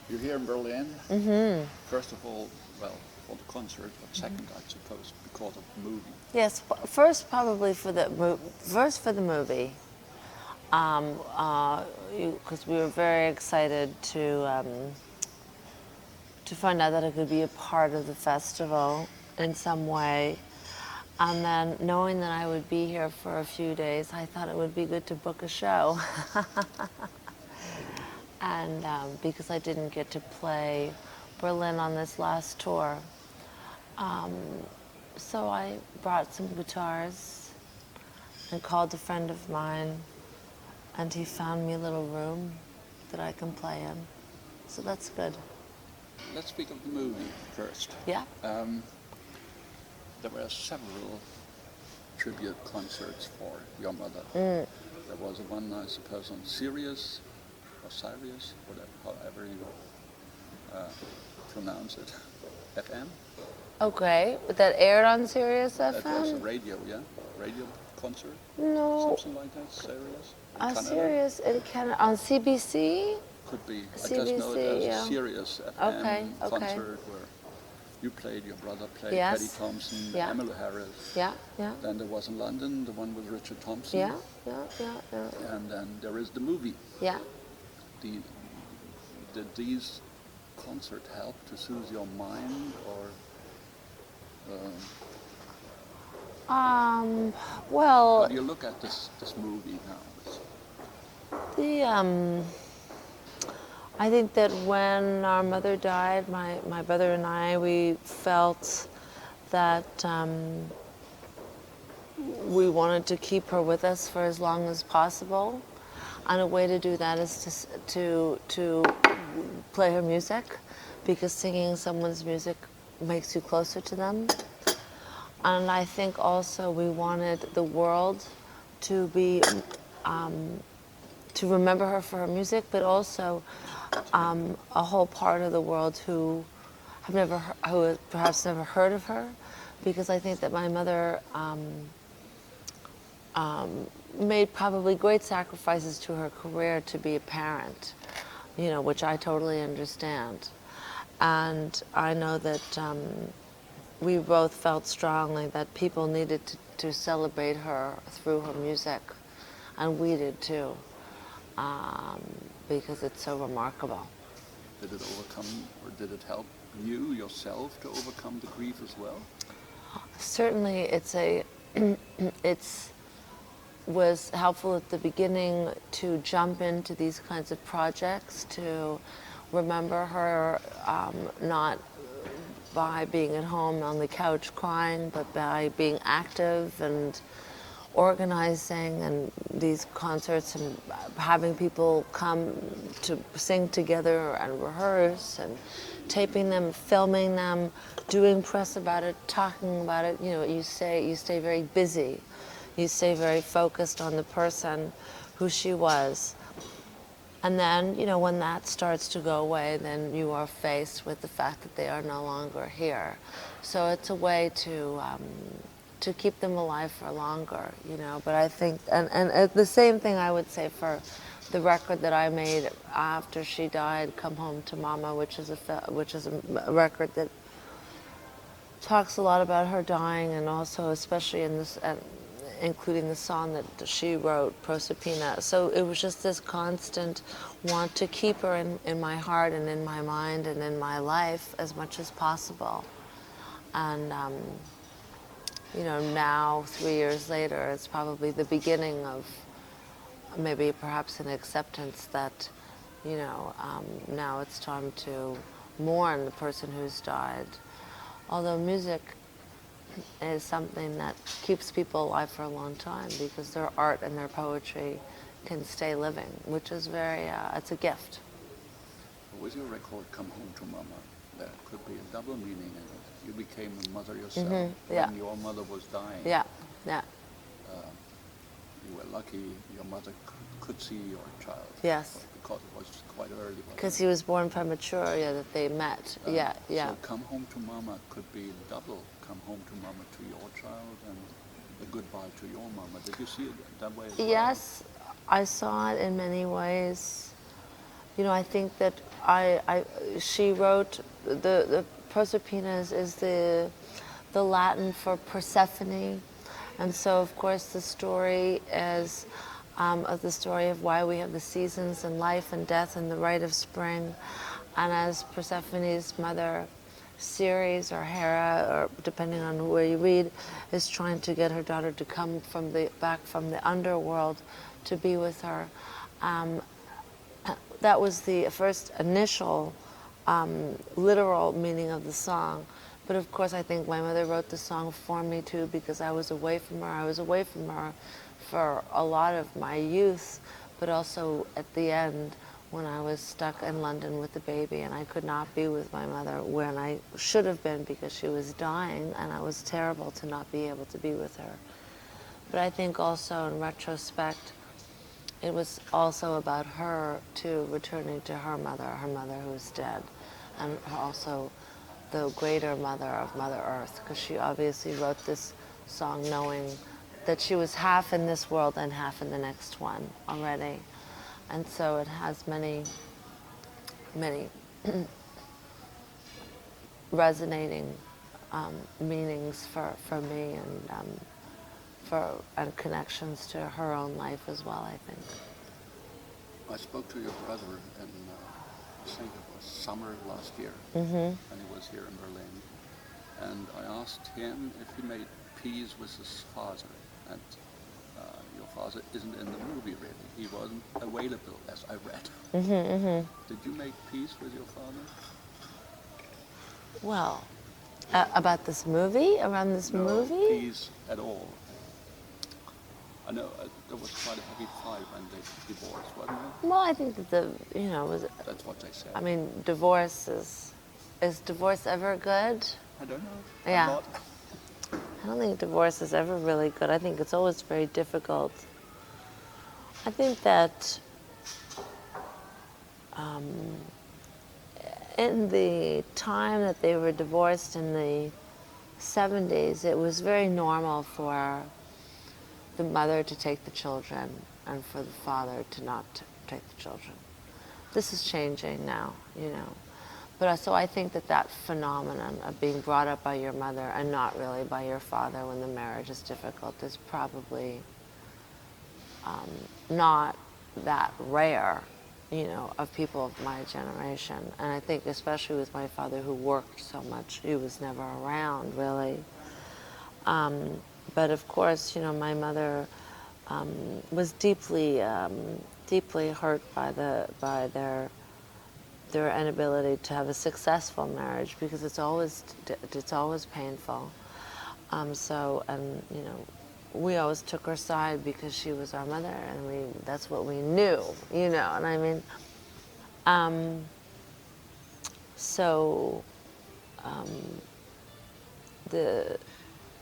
You're here in Berlin. Mm-hmm. First of all, well, for the concert, but second, I suppose, because of the movie. Yes, first probably for the movie, because we were very excited to find out that it could be a part of the festival in some way. And then knowing that I would be here for a few days, I thought it would be good to book a show. And because I didn't get to play Berlin on this last tour. So I brought some guitars and called a friend of mine, and he found me a little room that I can play in. So that's good. Let's speak of the movie first. Yeah? There were several tribute concerts for your mother. There was one, I suppose, on Sirius, or Sirius, whatever, however you pronounce it, FM. Okay, but that aired on Sirius FM? That was a radio, yeah? Radio concert? No. Something like that, Sirius? Sirius in Canada, on CBC? Could be. CBC, I just know it as yeah. a Sirius FM Okay. concert where you played, your brother played, Yes. Eddie Thompson, Yeah. Emmylou Harris. Yeah, yeah. Then there was in London, the one with Richard Thompson. Yeah. And then there is the movie. Yeah. Did these concerts help to soothe your mind, or? Well, How do you look at this movie now? I think that when our mother died, my brother and I, we felt that we wanted to keep her with us for as long as possible. And a way to do that is to play her music, because singing someone's music makes you closer to them. And I think also we wanted the world to be, to remember her for her music, but also a whole part of the world who have perhaps never heard of her, because I think that my mother made probably great sacrifices to her career to be a parent, which I totally understand. And I know that we both felt strongly that people needed to celebrate her through her music, and we did too, because it's so remarkable. Did it overcome, or did it help you yourself to overcome the grief as well? Certainly, was helpful at the beginning to jump into these kinds of projects, to remember her not by being at home on the couch crying, but by being active and organizing and these concerts and having people come to sing together and rehearse and taping them, filming them, doing press about it, talking about it. You stay very busy. You stay very focused on the person who she was. And then, when that starts to go away, then you are faced with the fact that they are no longer here. So it's a way to keep them alive for longer, But I think, and the same thing I would say for the record that I made after she died, "Come Home to Mama," which is a record that talks a lot about her dying, and also especially in this, including the song that she wrote, Proserpina. So it was just this constant want to keep her in my heart and in my mind and in my life as much as possible. And now, 3 years later, it's probably the beginning of maybe perhaps an acceptance that, now it's time to mourn the person who's died. Although music is something that keeps people alive for a long time, because their art and their poetry can stay living, which is it's a gift. With your record, "Come Home to Mama," there could be a double meaning in it. You became a mother yourself when your mother was dying. Yeah. You were lucky your mother could see your child. Yes. Because it was quite early. Because he was born premature, that they met. So "Come Home to Mama" could be double. Come home to mama to your child and a goodbye to your mama. Did you see it that way as well? Yes, I saw it in many ways. I think that she wrote the Proserpina is the Latin for Persephone, and so of course the story is of the story of why we have the seasons and life and death and the rite of spring, and as Persephone's mother, Ceres or Hera, or depending on where you read, is trying to get her daughter to come back from the underworld to be with her. That was the first initial literal meaning of the song. But of course, I think my mother wrote the song for me too, because I was away from her. I was away from her for a lot of my youth, but also at the end when I was stuck in London with the baby and I could not be with my mother when I should have been because she was dying, and I was terrible to not be able to be with her. But I think also in retrospect, it was also about her too, returning to her mother who is dead, and also the greater mother of Mother Earth, because she obviously wrote this song knowing that she was half in this world and half in the next one already. And so it has many, many resonating meanings for me, and connections to her own life as well, I think. I spoke to your brother in, I think it was summer last year, Mm-hmm. and he was here in Berlin. And I asked him if he made peace with his father. And your father isn't in the movie, really. He wasn't available, as I read. Mm-hmm, mm-hmm. Did you make peace with your father? Well, about this movie, around this No movie? peace at all. I know there was quite a heavy fight when they divorced, wasn't it? Well, I think that That's what they said. I mean, divorce is divorce ever good? I don't know. Yeah. I'm not. I don't think divorce is ever really good. I think it's always very difficult. I think that in the time that they were divorced in the 70s, it was very normal for the mother to take the children and for the father to not take the children. This is changing now, But so I think that phenomenon of being brought up by your mother and not really by your father when the marriage is difficult is probably not that rare, of people of my generation. And I think especially with my father, who worked so much, he was never around really. But of course, my mother was deeply hurt by their inability to have a successful marriage, because it's always painful. We always took her side because she was our mother, and that's what we knew, And I mean,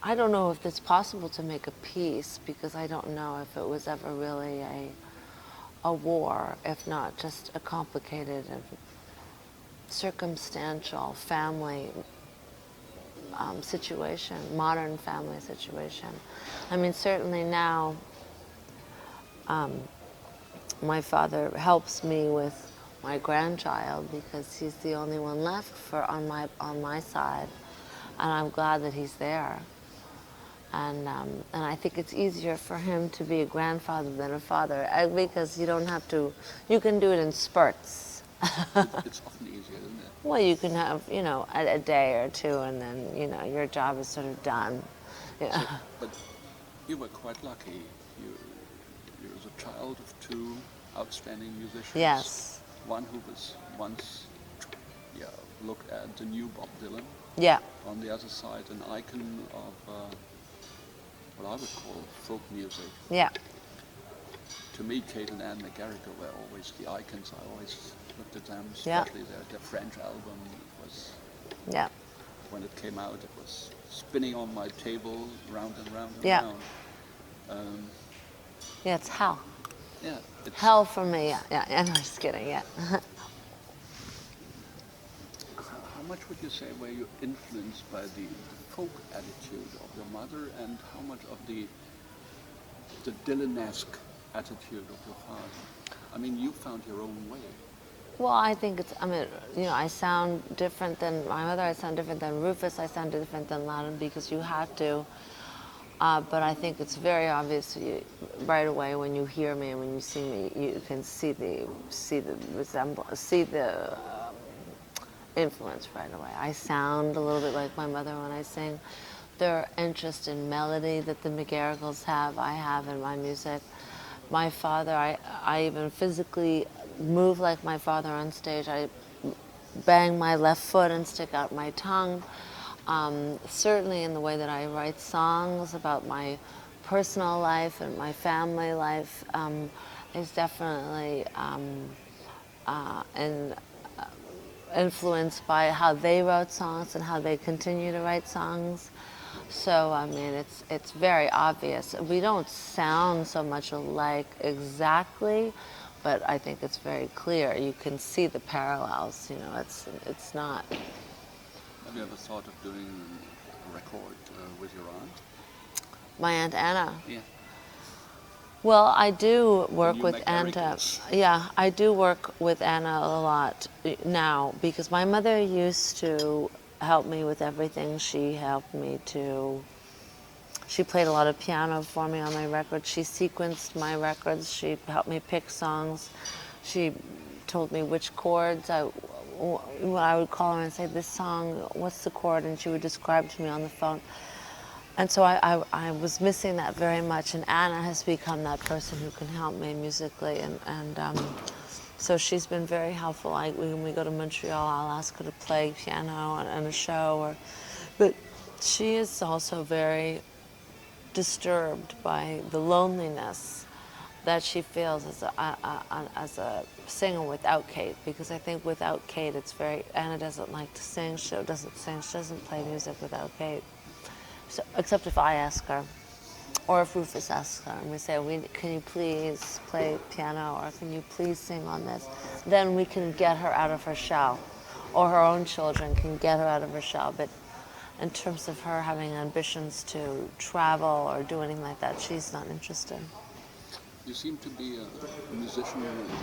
I don't know if it's possible to make a peace, because I don't know if it was ever really a war, if not just a complicated and circumstantial family situation, modern family situation. I mean, certainly now, my father helps me with my grandchild because he's the only one left on my side, and I'm glad that he's there. And I think it's easier for him to be a grandfather than a father, because you don't have to. You can do it in spurts. It's often easier, isn't it? Well, you can have, a day or two, and then, your job is sort of done. Yeah. So, but you were quite lucky. You were the child of two outstanding musicians. Yes. One who was once, looked at the new Bob Dylan. Yeah. On the other side, an icon of what I would call folk music. Yeah. To me, Kate and McGarrigle were always the icons. I always looked at them, especially their French album. It was, when it came out, it was spinning on my table, round and round and round. Yeah, it's hell. Yeah. It's hell for me, yeah. I'm just kidding, yeah. How much would you say were you influenced by the folk attitude of your mother, and how much of the Dylan-esque attitude of your father? I mean, you found your own way. Well, I think it's, I mean, you know, I sound different than my mother, I sound different than Rufus, I sound different than Loudon because you have to. But I think it's very obvious right away when you hear me and when you see me, you can see the resemblance, see the influence right away. I sound a little bit like my mother when I sing. Their interest in melody that the McGarrigles have, I have in my music. My father, I even physically move like my father on stage. I bang my left foot and stick out my tongue. Certainly in the way that I write songs about my personal life and my family life is definitely influenced by how they wrote songs and how they continue to write songs. So I mean, it's very obvious. We don't sound so much alike exactly, but I think it's very clear. You can see the parallels. You know, it's not. Have you ever thought of doing a record with your aunt? My Aunt Anna. Yeah. Well, I do work You with make Anna. miracles. Yeah, I do work with Anna a lot now because my mother used to help me with everything. She helped me to. She played a lot of piano for me on my records. She sequenced my records. She helped me pick songs. She told me which chords when I would call her and say, this song, what's the chord? And she would describe to me on the phone. And so I was missing that very much, and Anna has become that person who can help me musically, and so she's been very helpful. When we go to Montreal, I'll ask her to play piano on a show, but she is also very disturbed by the loneliness that she feels as a singer without Kate, because I think without Kate it's very, Anna doesn't like to sing, she doesn't sing, she doesn't play music without Kate. So, except if I ask her, or if Rufus asks her, and we say, can you please play piano, or can you please sing on this? Then we can get her out of her shell, or her own children can get her out of her shell. But in terms of her having ambitions to travel or do anything like that, she's not interested. You seem to be a musician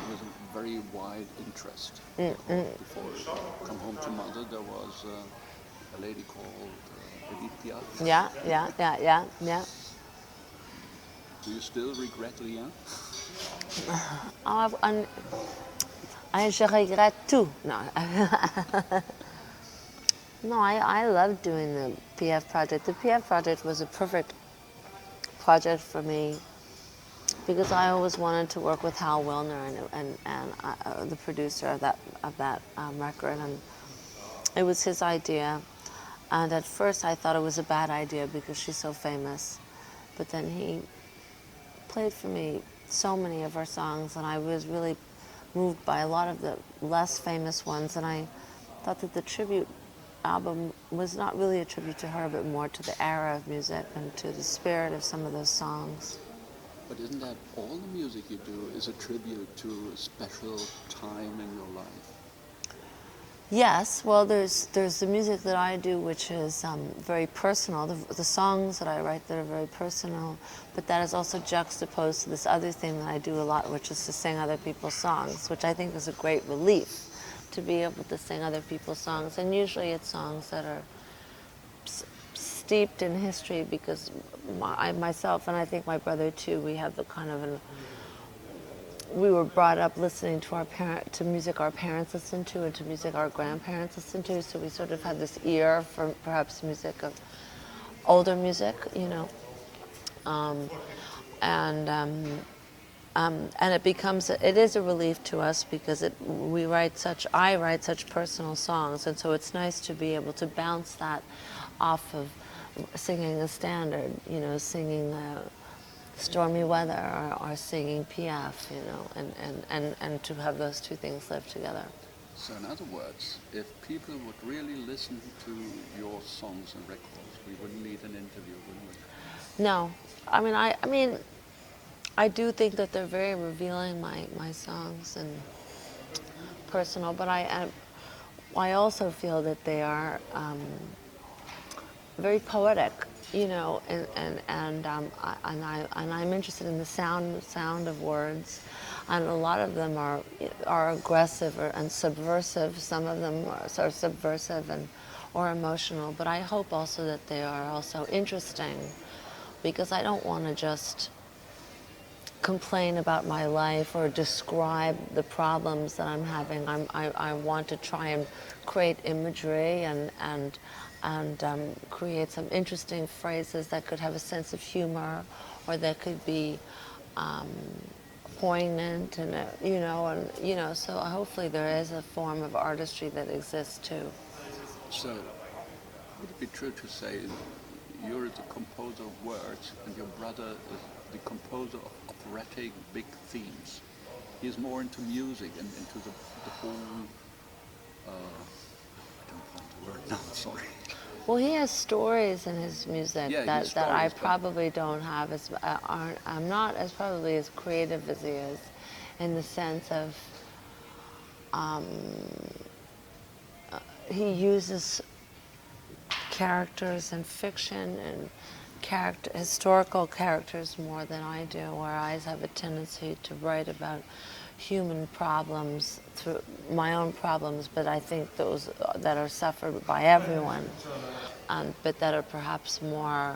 with a very wide interest. Before you come home to mother, there was a lady called Edith Piaf. Yeah. Do you still regret Lien? Je regrette tout. No. No, I love doing the PF project. The PF project was a perfect project for me because I always wanted to work with Hal Wilner and the producer of that record, and it was his idea. And at first I thought it was a bad idea because she's so famous, but then he played for me so many of her songs, and I was really moved by a lot of the less famous ones, and I thought that the tribute album was not really a tribute to her, but more to the era of music and to the spirit of some of those songs. But isn't that all the music you do is a tribute to a special time in your life? Yes, well, there's the music that I do, which is very personal, the songs that I write that are very personal, but that is also juxtaposed to this other thing that I do a lot, which is to sing other people's songs, which I think is a great relief, to be able to sing other people's songs. And usually it's songs that are steeped in history, because myself, and I think my brother too, we have the kind of we were brought up listening to music our parents listened to and to music our grandparents listened to, so we sort of had this ear for perhaps music of older music, you know. And it is a relief to us because I write such personal songs, and so it's nice to be able to bounce that off of singing a standard, you know, singing Stormy Weather or singing Piaf, you know, and to have those two things live together. So in other words, if people would really listen to your songs and records, we wouldn't need an interview, wouldn't we? No, I mean, I do think that they're very revealing, my songs, and personal, but I also feel that they are very poetic, you know, and I'm interested in the sound of words. and a lot of them are aggressive and subversive. Some of them are subversive or emotional, but I hope also that they are also interesting, because I don't want to just complain about my life or describe the problems that I'm having. I want to try and create imagery and create some interesting phrases that could have a sense of humor, or that could be poignant, and so hopefully there is a form of artistry that exists too. So, would it be true to say you're the composer of words and your brother is the composer of operatic big themes? He's more into music and into the whole, I don't find the word now, sorry. Well, he has stories in his music that I probably don't have. I'm not as probably as creative as he is, in the sense of he uses characters in fiction and historical characters more than I do, where I have a tendency to write about human problems, through my own problems, but I think those that are suffered by everyone, but that are perhaps more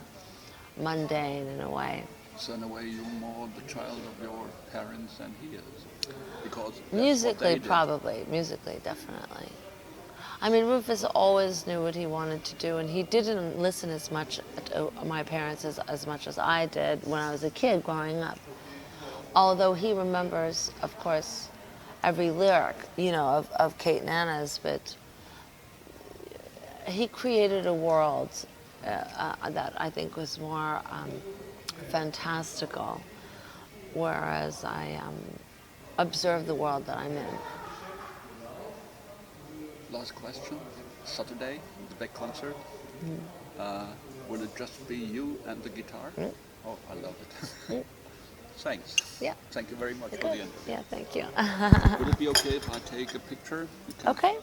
mundane in a way. So in a way you're more the child of your parents than he is, because musically, probably, definitely. I mean, Rufus always knew what he wanted to do, and he didn't listen as much to my parents as much as I did when I was a kid growing up. Although he remembers, of course, every lyric, of Kate and Anna's, but he created a world that I think was more fantastical, whereas I observe the world that I'm in. Last question. Saturday, the big concert. Will it just be you and the guitar? Oh, I love it. Thanks. Yeah. Thank you very much for the interview. Yeah, thank you. Would it be okay if I take a picture? Okay.